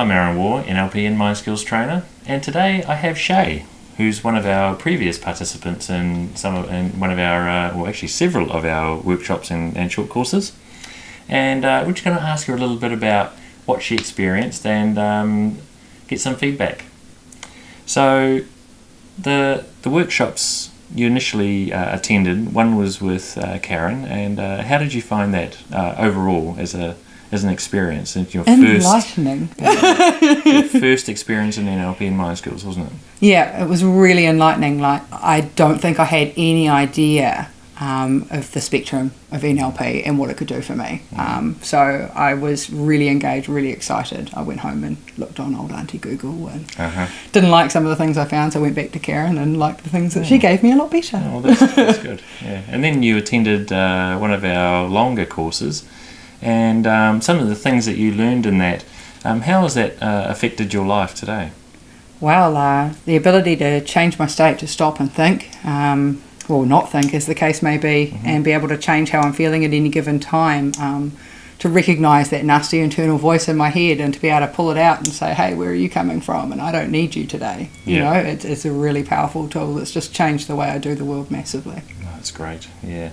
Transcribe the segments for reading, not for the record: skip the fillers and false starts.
I'm Aaron Waugh, NLP and Mind Skills Trainer, and today I have Shay, who's one of our previous participants in one of our, well actually several of our workshops and short courses. And we're just going to ask her a little bit about what she experienced and get some feedback. So the workshops you initially attended, one was with Karen, and how did you find that overall as an experience? Your enlightening. Your first experience in NLP and Mind Skills, wasn't it? Yeah, it was really enlightening. Like, I don't think I had any idea of the spectrum of NLP and what it could do for me. So I was really engaged, really excited. I went home and looked on old Auntie Google and didn't like some of the things I found, so I went back to Karen and liked the things that she gave me a lot better. Oh, that's good. Yeah. And then you attended one of our longer courses, and some of the things that you learned in that, how has that affected your life today? Well, the ability to change my state, to stop and think, or not think as the case may be, and be able to change how I'm feeling at any given time, to recognise that nasty internal voice in my head and to be able to pull it out and say, hey, where are you coming from? And I don't need you today. You know, it's a really powerful tool that's just changed the way I do the world massively. Oh, that's great, yeah.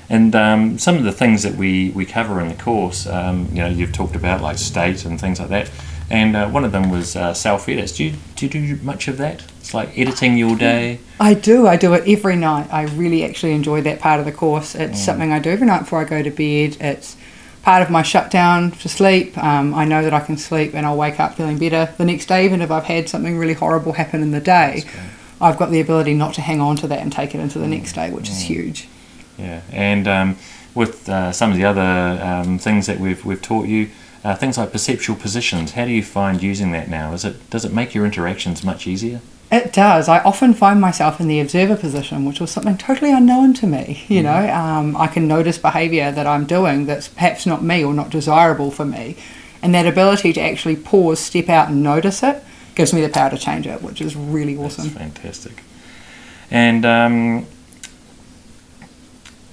And some of the things that we cover in the course, you've talked about like state and things like that. And one of them was self-edits. Do you do much of that? It's like editing your day. I do it every night. I really actually enjoy that part of the course. It's something I do every night before I go to bed. It's part of my shutdown to sleep. I know that I can sleep and I'll wake up feeling better the next day, even if I've had something really horrible happen in the day. I've got the ability not to hang on to that and take it into the next day, which is huge. Yeah, and with some of the other things that we've taught you, things like perceptual positions, how do you find using that now? Does it make your interactions much easier? It does. I often find myself in the observer position, which was something totally unknown to me. You know, I can notice behaviour that I'm doing that's perhaps not me or not desirable for me, and that ability to actually pause, step out and notice it gives me the power to change it, which is really awesome. That's fantastic. And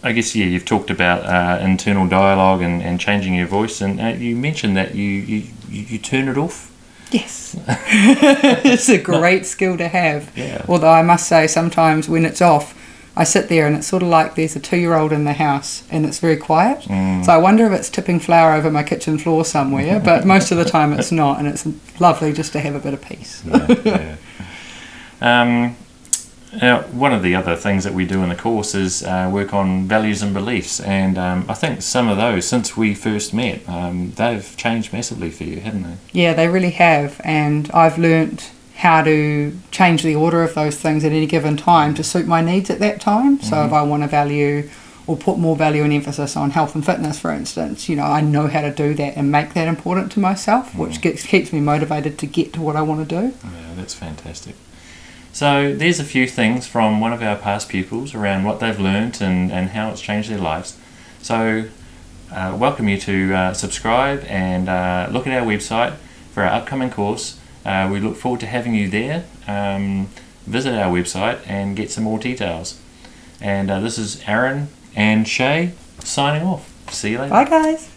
I guess, you've talked about internal dialogue and changing your voice, and you mentioned that you turn it off. Yes. It's a great skill to have. Yeah. Although I must say, sometimes when it's off, I sit there and it's sort of like there's a 2-year-old in the house and it's very quiet. So I wonder if it's tipping flour over my kitchen floor somewhere, but most of the time it's not, and it's lovely just to have a bit of peace. Now, one of the other things that we do in the course is work on values and beliefs, and I think some of those, since we first met, they've changed massively for you, haven't they? Yeah, they really have, and I've learnt how to change the order of those things at any given time to suit my needs at that time. So if I want to value or put more value and emphasis on health and fitness, for instance, I know how to do that and make that important to myself, which keeps me motivated to get to what I want to do. Yeah, that's fantastic. So there's a few things from one of our past pupils around what they've learnt and how it's changed their lives. So welcome you to subscribe and look at our website for our upcoming course. We look forward to having you there. Visit our website and get some more details. And this is Aaron and Shay signing off. See you later. Bye guys.